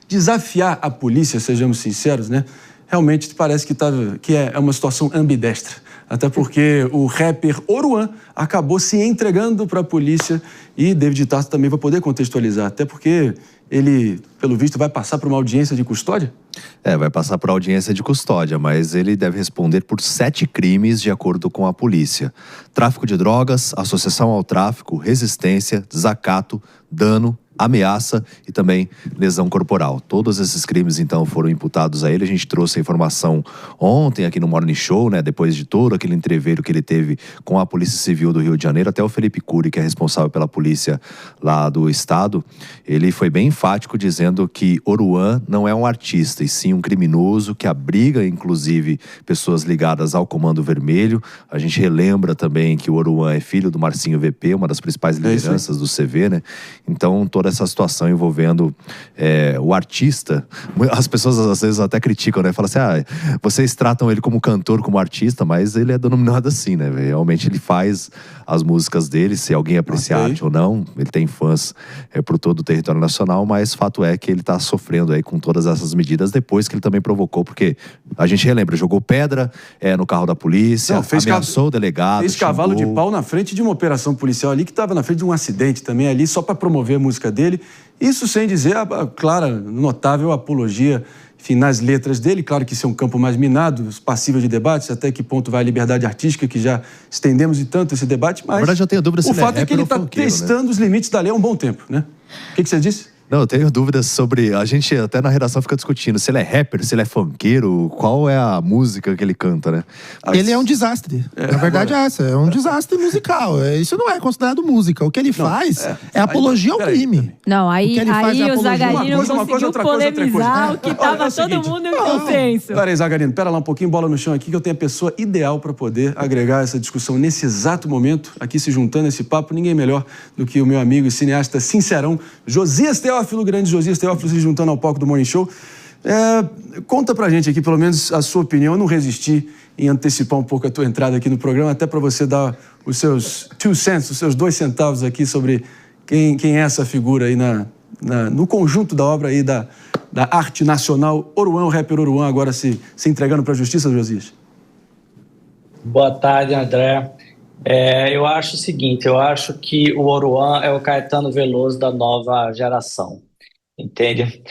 desafiar a polícia, sejamos sinceros, né? Realmente parece que é uma situação ambidestra. Até porque o rapper Oruan acabou se entregando para a polícia e David Tarso também vai poder contextualizar. Até porque ele, pelo visto, vai passar por uma audiência de custódia? Vai passar por audiência de custódia, mas ele deve responder por 7 crimes de acordo com a polícia. Tráfico de drogas, associação ao tráfico, resistência, desacato, dano, ameaça e também lesão corporal. Todos esses crimes, então, foram imputados a ele. A gente trouxe a informação ontem aqui no Morning Show, né? Depois de todo aquele entreveiro que ele teve com a Polícia Civil do Rio de Janeiro, até o Felipe Cury, que é responsável pela polícia lá do estado, ele foi bem enfático dizendo que Oruan não é um artista, e sim um criminoso que abriga, inclusive, pessoas ligadas ao Comando Vermelho. A gente relembra também que o Oruan é filho do Marcinho VP, uma das principais lideranças do CV, né? Então, toda essa situação envolvendo o artista, as pessoas às vezes até criticam, né? Falam assim, vocês tratam ele como cantor, como artista, mas ele é denominado assim, né? Realmente ele faz as músicas dele, se alguém aprecia arte ou não, ele tem fãs por todo o território nacional, mas fato é que ele tá sofrendo aí com todas essas medidas depois que ele também provocou, porque a gente relembra, jogou pedra no carro da polícia, ameaçou o delegado, fez cavalo de pau na frente de uma operação policial ali que estava na frente de um acidente também ali, só para promover a música dele. Isso sem dizer a clara, notável apologia, enfim, nas letras dele. Claro que isso é um campo mais minado, passível de debates, até que ponto vai a liberdade artística, que já estendemos e tanto esse debate, mas... Na verdade, eu tenho dúvida se o fato é que ele está testando os limites da lei há um bom tempo, né? O que você disse? Não, eu tenho dúvidas sobre... A gente até na redação fica discutindo se ele é rapper, se ele é funkeiro, qual é a música que ele canta, né? Ele é um desastre. Na verdade é essa, é um desastre musical. Isso não é considerado música. O que ele faz é apologia ao crime. Não, aí o Zagarino conseguiu polemizar o que tava todo mundo em consenso. Peraí, Zagarino, pera lá um pouquinho, bola no chão aqui, que eu tenho a pessoa ideal para poder agregar essa discussão nesse exato momento, aqui se juntando esse papo, ninguém melhor do que o meu amigo e cineasta sincerão, Josias Teófilo, grande Josias Teófilo, se juntando ao palco do Morning Show. Conta pra gente aqui, pelo menos, a sua opinião. Eu não resisti em antecipar um pouco a tua entrada aqui no programa, até para você dar os seus 2 cents, os seus 2 centavos aqui sobre quem é essa figura aí no conjunto da obra aí da arte nacional. Oruan, o rapper Oruan, agora se entregando para a justiça, Josias. Boa tarde, André. Eu acho o seguinte, eu acho que o Oruan é o Caetano Veloso da nova geração, entende?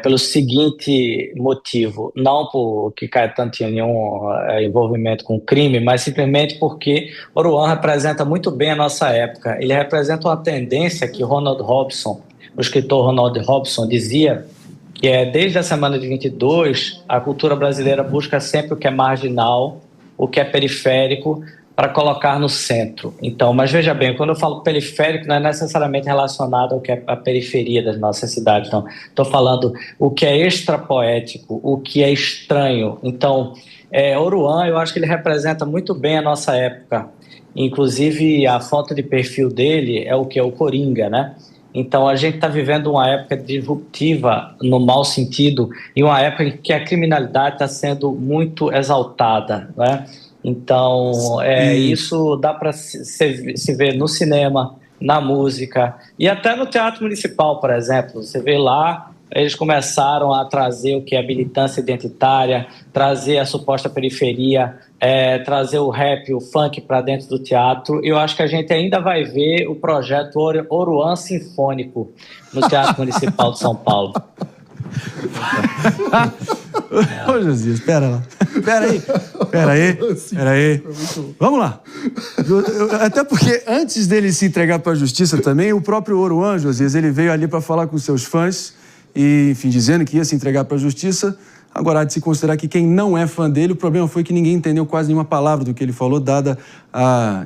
Pelo seguinte motivo, não porque Caetano tinha nenhum envolvimento com crime, mas simplesmente porque Oruan representa muito bem a nossa época. Ele representa uma tendência que Ronald Robson, o escritor Ronald Robson, dizia que desde a semana de 22, a cultura brasileira busca sempre o que é marginal, o que é periférico, para colocar no centro. Então, mas veja bem, quando eu falo periférico, não é necessariamente relacionado ao que é a periferia das nossas cidades, não. Estou falando o que é extrapoético, o que é estranho. Então, Oruan, eu acho que ele representa muito bem a nossa época. Inclusive, a foto de perfil dele é o que? É o Coringa, né? Então, a gente está vivendo uma época disruptiva no mau sentido e uma época em que a criminalidade está sendo muito exaltada, né? Então, isso dá para se ver no cinema, na música e até no Teatro Municipal, por exemplo. Você vê lá, eles começaram a trazer o que é militância identitária, trazer a suposta periferia, trazer o rap, o funk para dentro do teatro. Eu acho que a gente ainda vai ver o projeto Oruan Sinfônico no Teatro Municipal de São Paulo. Ô, Josias, pera aí. Vamos lá. Até porque antes dele se entregar para a justiça também, o próprio Oruan, Josias, ele veio ali para falar com seus fãs e, enfim, dizendo que ia se entregar para a justiça. Agora, há de se considerar que quem não é fã dele, o problema foi que ninguém entendeu quase nenhuma palavra do que ele falou, dada a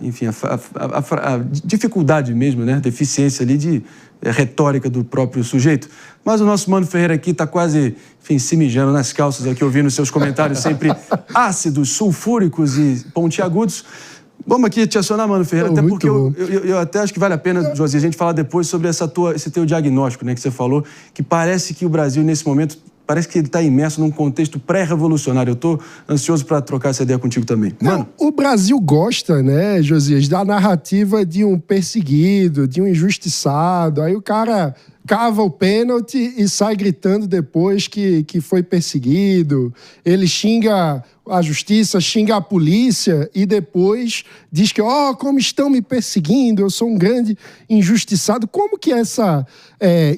dificuldade mesmo, né? Deficiência ali de retórica do próprio sujeito. Mas o nosso Mano Ferreira aqui está quase, enfim, se mijando nas calças aqui, ouvindo seus comentários sempre ácidos, sulfúricos e pontiagudos. Vamos aqui te acionar, Mano Ferreira, até porque eu até acho que vale a pena, José, a gente falar depois sobre esse teu diagnóstico, né, que você falou, que parece que o Brasil, nesse momento, parece que ele está imerso num contexto pré-revolucionário. Eu estou ansioso para trocar essa ideia contigo também. Mano. O Brasil gosta, né, Josias, da narrativa de um perseguido, de um injustiçado. Aí o cara cava o pênalti e sai gritando depois que foi perseguido. Ele xinga a justiça, xinga a polícia e depois diz que, como estão me perseguindo, eu sou um grande injustiçado. Como que essa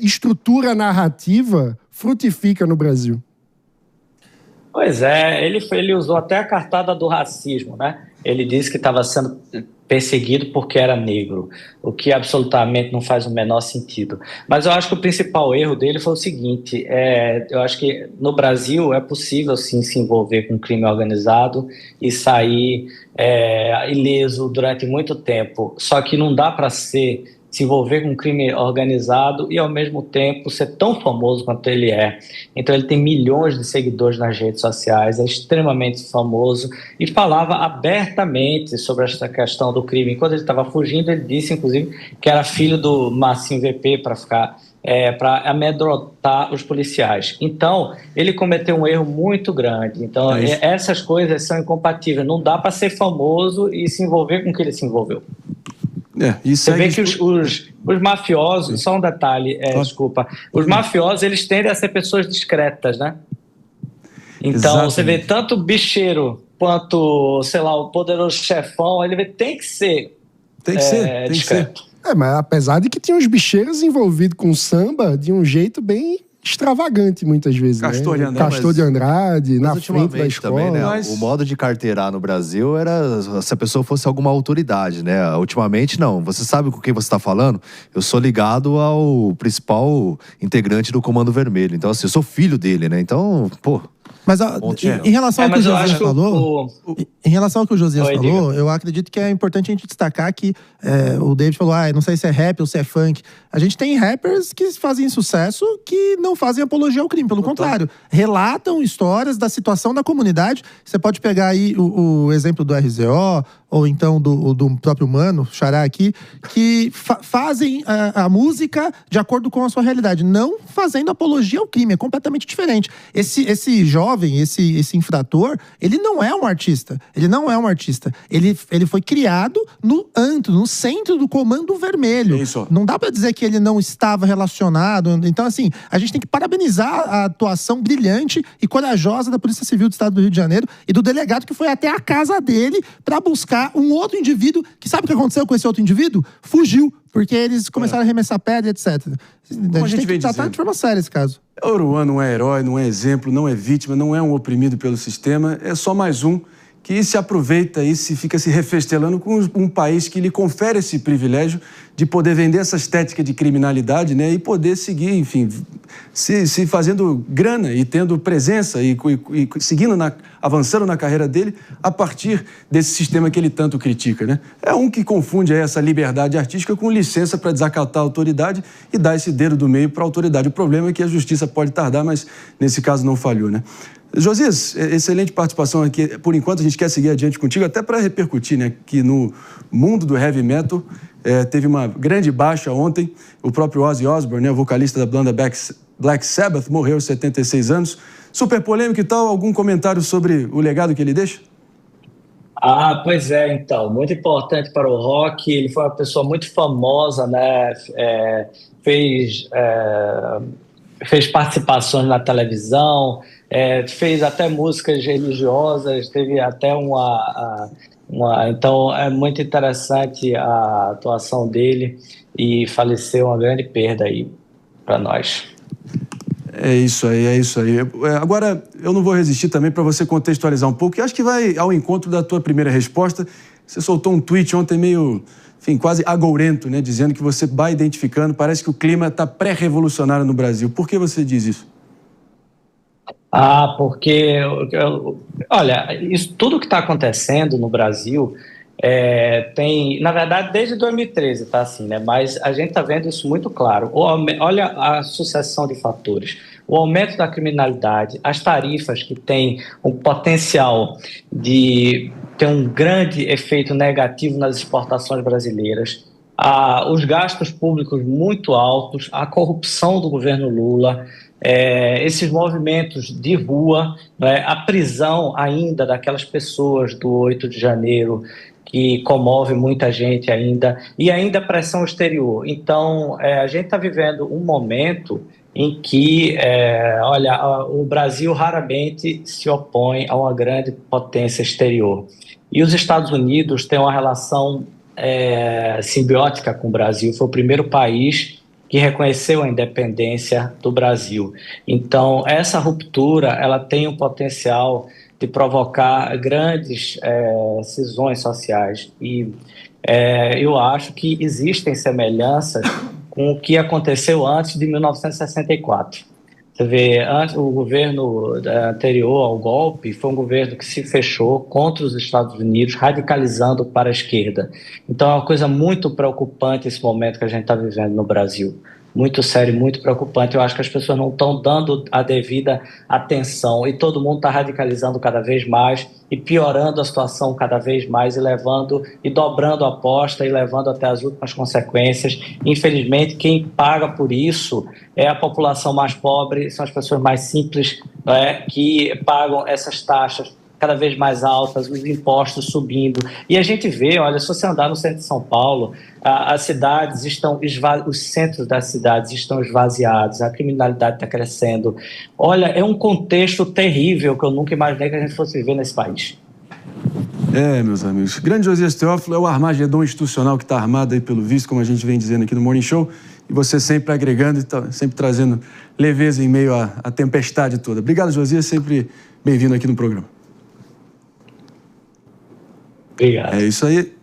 estrutura narrativa frutifica no Brasil? Pois é, ele usou até a cartada do racismo, né? Ele disse que estava sendo perseguido porque era negro, o que absolutamente não faz o menor sentido. Mas eu acho que o principal erro dele foi o seguinte, eu acho que no Brasil é possível sim se envolver com crime organizado e sair ileso durante muito tempo, só que não dá para se envolver com crime organizado e ao mesmo tempo ser tão famoso quanto ele é. Então ele tem milhões de seguidores nas redes sociais, é extremamente famoso e falava abertamente sobre esta questão do crime. Quando ele estava fugindo, ele disse inclusive que era filho do Marcinho VP para amedrontar os policiais. Então, ele cometeu um erro muito grande. Então, essas coisas são incompatíveis. Não dá para ser famoso e se envolver com o que ele se envolveu. Você vê que os mafiosos, só um detalhe, desculpa, os mafiosos, eles tendem a ser pessoas discretas, né? Então, exatamente. Você vê tanto o bicheiro quanto, sei lá, o poderoso chefão, ele tem que ser discreto. Mas apesar de que tinha os bicheiros envolvidos com samba de um jeito bem extravagante muitas vezes, Castor de Andrade, na frente da escola. Também, né? O modo de carteirar no Brasil era se a pessoa fosse alguma autoridade, né? Ultimamente, não. Você sabe com quem você está falando? Eu sou ligado ao principal integrante do Comando Vermelho. Então, assim, eu sou filho dele, né? Então, pô... Mas em relação ao que o Josias falou, em relação ao que o Josias falou, eu acredito que é importante a gente destacar que o David falou, não sei se é rap ou se é funk. A gente tem rappers que fazem sucesso que não fazem apologia ao crime, pelo contrário, relatam histórias da situação da comunidade. Você pode pegar aí o exemplo do RZO, ou então do próprio Mano, Xará aqui, que fazem a música de acordo com a sua realidade, não fazendo apologia ao crime, é completamente diferente. Esse jovem, esse infrator, ele não é um artista, ele foi criado no antro, no centro do Comando Vermelho. Isso. Não dá pra dizer que ele não estava relacionado. Então, assim, a gente tem que parabenizar a atuação brilhante e corajosa da Polícia Civil do Estado do Rio de Janeiro e do delegado que foi até a casa dele pra buscar um outro indivíduo, que sabe o que aconteceu com esse outro indivíduo? Fugiu, porque eles começaram a arremessar pedra, etc. A gente tem que tratar de forma séria esse caso. Oruan não é herói, não é exemplo, não é vítima, não é um oprimido pelo sistema, é só mais um que se aproveita e fica se refestelando com um país que lhe confere esse privilégio de poder vender essa estética de criminalidade, né, e poder seguir, enfim, se fazendo grana e tendo presença e seguindo, avançando na carreira dele a partir desse sistema que ele tanto critica, né? É um que confunde essa liberdade artística com licença para desacatar a autoridade e dar esse dedo do meio para a autoridade. O problema é que a justiça pode tardar, mas nesse caso não falhou, né? Josias, excelente participação aqui. Por enquanto, a gente quer seguir adiante contigo, até para repercutir, né, que no mundo do heavy metal teve uma grande baixa ontem. O próprio Ozzy Osbourne, né, o vocalista da banda Black Sabbath, morreu aos 76 anos. Super polêmico e tal. Algum comentário sobre o legado que ele deixa? Pois é, então. Muito importante para o rock. Ele foi uma pessoa muito famosa, né? Fez participações na televisão, fez até músicas religiosas, teve até então é muito interessante a atuação dele e faleceu, uma grande perda aí para nós. É isso aí. Agora, eu não vou resistir também para você contextualizar um pouco, e acho que vai ao encontro da tua primeira resposta. Você soltou um tweet ontem meio, enfim, quase agourento, né, dizendo que você vai identificando, parece que o clima está pré-revolucionário no Brasil. Por que você diz isso? Porque, olha, isso tudo que está acontecendo no Brasil tem, na verdade, desde 2013, tá assim, né? Mas a gente está vendo isso muito claro. Olha a sucessão de fatores. O aumento da criminalidade, as tarifas que têm um potencial de ter um grande efeito negativo nas exportações brasileiras, os gastos públicos muito altos, a corrupção do governo Lula, esses movimentos de rua, né, a prisão ainda daquelas pessoas do 8 de janeiro, que comove muita gente ainda, e ainda a pressão exterior. Então, a gente está vivendo um momento em que, o Brasil raramente se opõe a uma grande potência exterior. E os Estados Unidos têm uma relação simbiótica com o Brasil. Foi o primeiro país que reconheceu a independência do Brasil. Então, essa ruptura, ela tem um potencial de provocar grandes cisões sociais. E eu acho que existem semelhanças com o que aconteceu antes de 1964. Você vê, o governo anterior ao golpe foi um governo que se fechou contra os Estados Unidos, radicalizando para a esquerda. Então é uma coisa muito preocupante esse momento que a gente está vivendo no Brasil. Muito sério, muito preocupante. Eu acho que as pessoas não estão dando a devida atenção e todo mundo está radicalizando cada vez mais e piorando a situação cada vez mais e levando e dobrando a aposta e levando até as últimas consequências. Infelizmente, quem paga por isso é a população mais pobre, são as pessoas mais simples, que pagam essas taxas cada vez mais altas, os impostos subindo. E a gente vê, olha, se você andar no centro de São Paulo, as cidades estão os centros das cidades estão esvaziados, a criminalidade está crescendo. Olha, é um contexto terrível que eu nunca imaginei que a gente fosse viver nesse país. Meus amigos. Grande Josias Teófilo é o Armagedon institucional que está armado aí pelo vice, como a gente vem dizendo aqui no Morning Show, e você sempre agregando e sempre trazendo leveza em meio à tempestade toda. Obrigado, Josias, sempre bem-vindo aqui no programa. Obrigado. É isso aí.